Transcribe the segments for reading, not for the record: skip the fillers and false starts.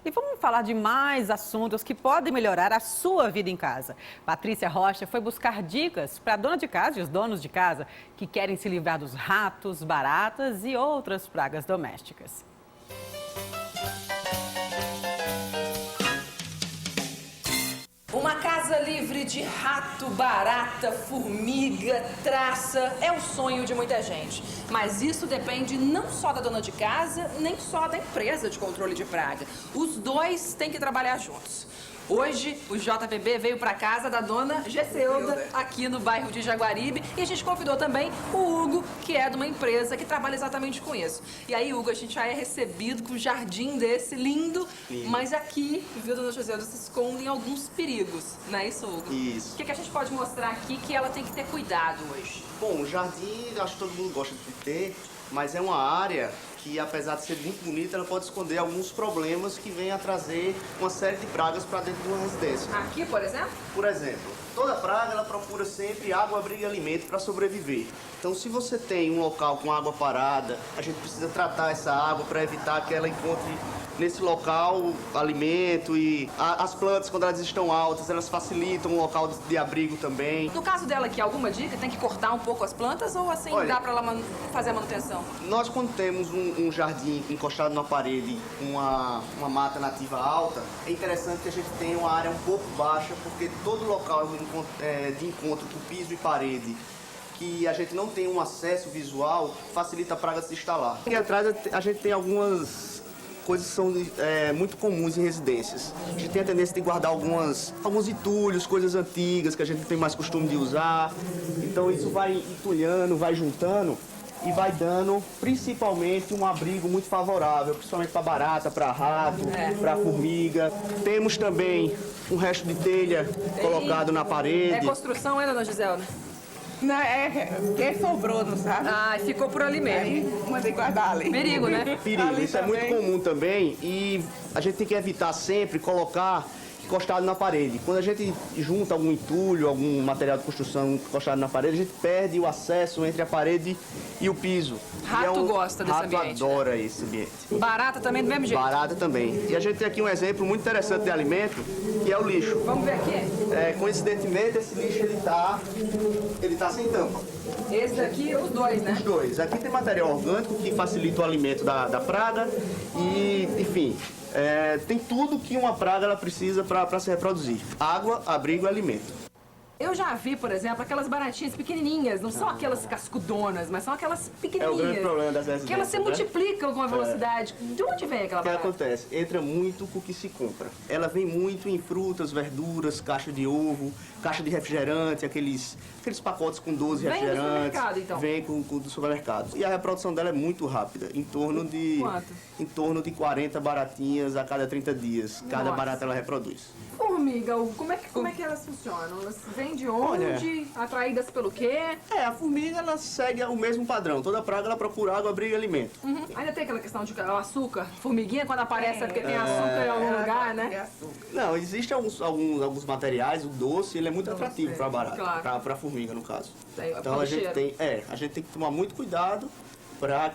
E vamos falar de mais assuntos que podem melhorar a sua vida em casa. Patrícia Rocha foi buscar dicas para a dona de casa e os donos de casa que querem se livrar dos ratos, baratas e outras pragas domésticas. Uma casa livre de rato, barata, formiga, traça é o sonho de muita gente. Mas isso depende não só da dona de casa, nem só da empresa de controle de praga. Os dois têm que trabalhar juntos. Hoje, o JVB veio para casa da dona Gesselda, aqui no bairro de Jaguaribe, e a gente convidou também o Hugo, que é de uma empresa que trabalha exatamente com isso. E aí, Hugo, a gente já é recebido com um jardim desse lindo, mas aqui, viu, dona Gesselda, se escondem alguns perigos, não é isso, Hugo? Isso. O que a gente pode mostrar aqui que ela tem que ter cuidado hoje? Bom, o jardim, acho que todo mundo gosta de ter, mas é uma área que, apesar de ser muito bonita, ela pode esconder alguns problemas que vêm a trazer uma série de pragas para dentro de uma residência. Aqui, por exemplo? Por exemplo, toda praga ela procura sempre água, abrigo e alimento para sobreviver. Então, se você tem um local com água parada, a gente precisa tratar essa água para evitar que ela encontre nesse local alimento e as plantas, quando elas estão altas, elas facilitam o local de abrigo também. No caso dela aqui, alguma dica? Tem que cortar um pouco as plantas ou assim dá para ela fazer a manutenção? Nós, quando temos um jardim encostado na parede com uma mata nativa alta, é interessante que a gente tenha uma área um pouco baixa, porque todo local de encontro com piso e parede que a gente não tem um acesso visual, facilita a praga se instalar. Aqui atrás a gente tem algumas coisas que são muito comuns em residências. A gente tem a tendência de guardar alguns entulhos, coisas antigas que a gente não tem mais costume de usar. Então isso vai entulhando, vai juntando e vai dando principalmente um abrigo muito favorável, principalmente para barata, para rato, para formiga. Temos também um resto de telha colocado na parede. É construção, dona Giselda? Não, quem sobrou, não sabe? Ah, ficou por ali mesmo. Aí mandei guardar ali. Perigo, né? Perigo, Ali isso é muito também. comum também e a gente tem que evitar sempre colocar encostado na parede. Quando a gente junta algum entulho, algum material de construção encostado na parede, a gente perde o acesso entre a parede e o piso. Rato gosta desse ambiente, Rato adora esse ambiente. Barata também do mesmo jeito. Barata também. E a gente tem aqui um exemplo muito interessante de alimento, que é o lixo. Vamos ver aqui? Coincidentemente, esse lixo ele tá sem tampa. Esse daqui, os dois, né? Os dois. Aqui tem material orgânico que facilita o alimento da praga e, enfim, tem tudo que uma praga ela precisa para se reproduzir. Água, abrigo e alimento. Eu já vi, por exemplo, aquelas baratinhas pequenininhas, não são aquelas cascudonas, mas são aquelas pequenininhas. É o grande problema das residências, que elas se né? multiplicam com uma velocidade. De onde vem aquela O que barata? acontece? Entra muito com o que se compra. Ela vem muito em frutas, verduras, caixa de ovo, caixa de refrigerante, aqueles pacotes com 12 Vem do refrigerantes. supermercado, então? Vem com do supermercado. E a reprodução dela é muito rápida, em torno de... Quanto? Em torno de 40 baratinhas a cada 30 dias. Cada Nossa. barata ela reproduz. Formiga, Hugo, como é que elas funcionam? Elas vêm de onde? Atraídas pelo quê? A formiga ela segue o mesmo padrão. Toda praga ela procura água, abrigo e alimento. Ainda tem aquela questão de o açúcar. Formiguinha, quando aparece, é porque tem açúcar em algum lugar, né? Não, existem alguns materiais, o doce, ele é muito atrativo para barata, claro. para formiga no caso. Tem, Então a gente tem que tomar muito cuidado para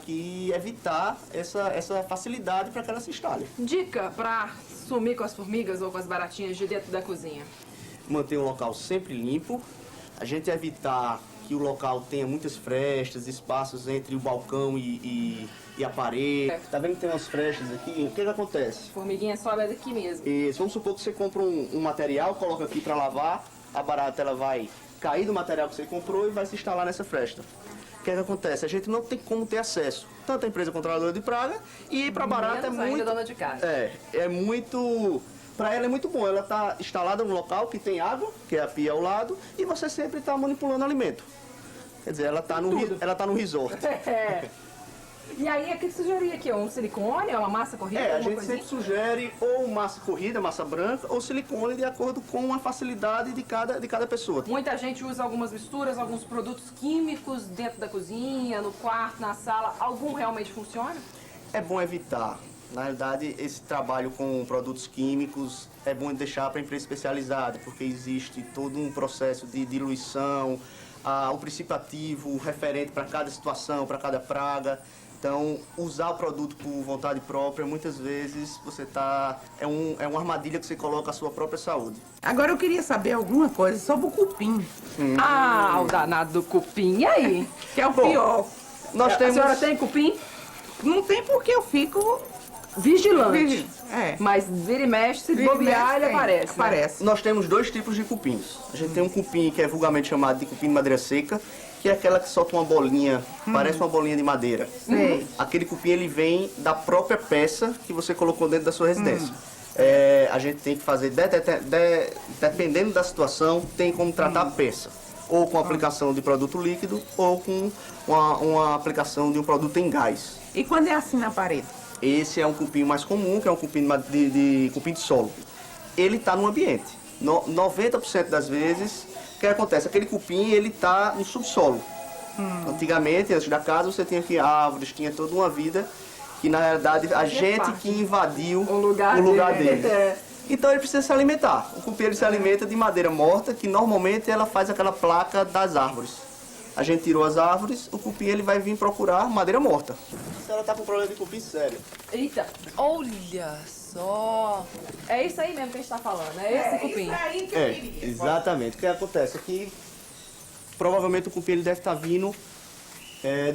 evitar essa facilidade para que ela se instale. Dica pra sumir com as formigas ou com as baratinhas de dentro da cozinha. Manter o local sempre limpo, a gente evitar que o local tenha muitas frestas, espaços entre o balcão e a parede. Tá vendo que tem umas frestas aqui? O que acontece? Formiguinha sobe daqui mesmo. Vamos supor que você compra um material, coloca aqui para lavar, a barata ela vai cair do material que você comprou e vai se instalar nessa fresta. O que acontece? A gente não tem como ter acesso, tanto a empresa controladora de praga e para a barata Menos ainda dona de casa. Para ela é muito bom, ela está instalada num local que tem água, que é a pia ao lado, e você sempre está manipulando alimento. Quer dizer, ela está no resort. E aí, o que você sugeriria aqui? Um silicone, uma massa corrida? A alguma gente coisinha? sempre sugere ou massa corrida, massa branca, ou silicone, de acordo com a facilidade de cada pessoa. Muita gente usa algumas misturas, alguns produtos químicos dentro da cozinha, no quarto, na sala. Algum realmente funciona? É bom evitar. Na realidade, esse trabalho com produtos químicos é bom deixar para a empresa especializada, porque existe todo um processo de diluição, o princípio ativo referente para cada situação, para cada praga. Então, usar o produto por vontade própria, muitas vezes você é uma armadilha que você coloca a sua própria saúde. Agora eu queria saber alguma coisa sobre o cupim, Ah, o danado do cupim. E aí? que é o Bom, pior. Nós A temos... senhora tem cupim? Não tem porque eu fico... Vigilante. É. Mas vira e mexe, se Vira e bobear, mexe, ele tem. aparece. né? Aparece. Nós temos dois tipos de cupins. A gente tem um cupim que é vulgarmente chamado de cupim de madeira seca, que é aquela que solta uma bolinha, parece uma bolinha de madeira. Sei. Aquele cupim ele vem da própria peça que você colocou dentro da sua residência. A gente tem que fazer, dependendo da situação, tem como tratar a peça. Ou com aplicação de produto líquido, ou com uma aplicação de um produto em gás. E quando é assim na parede? Esse é um cupim mais comum, que é um cupim de cupim de solo. Ele está no ambiente. 90% das vezes, o que acontece? Aquele cupim ele está no subsolo. Antigamente, antes da casa, você tinha aqui árvores, tinha toda uma vida que, na realidade, a gente que invadiu O lugar dele. É. Então ele precisa se alimentar. O cupim ele se alimenta de madeira morta, que normalmente ela faz aquela placa das árvores. A gente tirou as árvores, o cupim ele vai vir procurar madeira morta. A senhora está com problema de cupim sério. Eita. Olha só. É isso aí mesmo que a gente tá falando, é esse cupim. Isso aí que eu É, queria. exatamente. O que acontece aqui, provavelmente o cupim ele deve estar vindo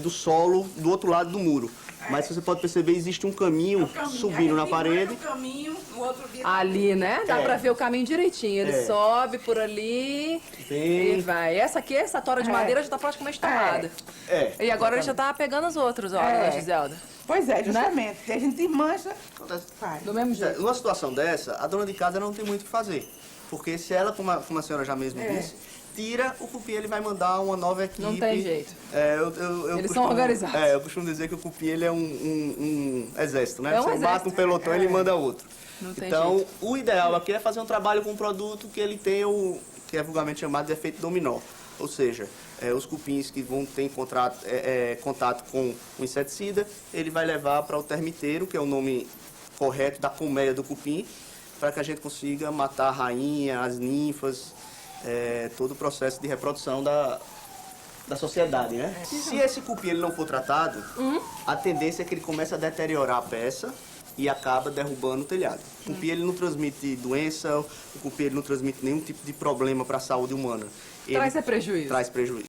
do solo do outro lado do muro. Mas você pode perceber, existe um caminho subindo na parede. Um caminho, o outro dia... Ali, né? Dá É. pra ver o caminho direitinho. Ele É. sobe por ali Bem- e vai. Essa aqui, essa tora de madeira já tá praticamente tomada. E agora ele já tá pegando os outros, ó, É. dona Giselda. Pois é, justamente. Que a gente mancha, faz. Do mesmo jeito. Numa situação dessa, a dona de casa não tem muito o que fazer. Porque se ela, como a senhora já mesmo disse, tira o cupim, ele vai mandar uma nova equipe. Não tem jeito. Eles são organizados. Eu costumo dizer que o cupim ele é um exército, né? É um Você exército. mata um pelotão, ele manda outro. Não tem Então, jeito. o ideal aqui é fazer um trabalho com um produto que ele tem o que é vulgarmente chamado de efeito dominó. Ou seja, os cupins que vão ter contato com o inseticida, ele vai levar para o termiteiro, que é o nome correto da colmeia do cupim, para que a gente consiga matar a rainha, as ninfas, todo o processo de reprodução da sociedade, né? Se esse cupim ele não for tratado, a tendência é que ele comece a deteriorar a peça e acaba derrubando o telhado. O cupim ele não transmite doença, o cupim ele não transmite nenhum tipo de problema para a saúde humana. Ele Traz prejuízo. traz prejuízo.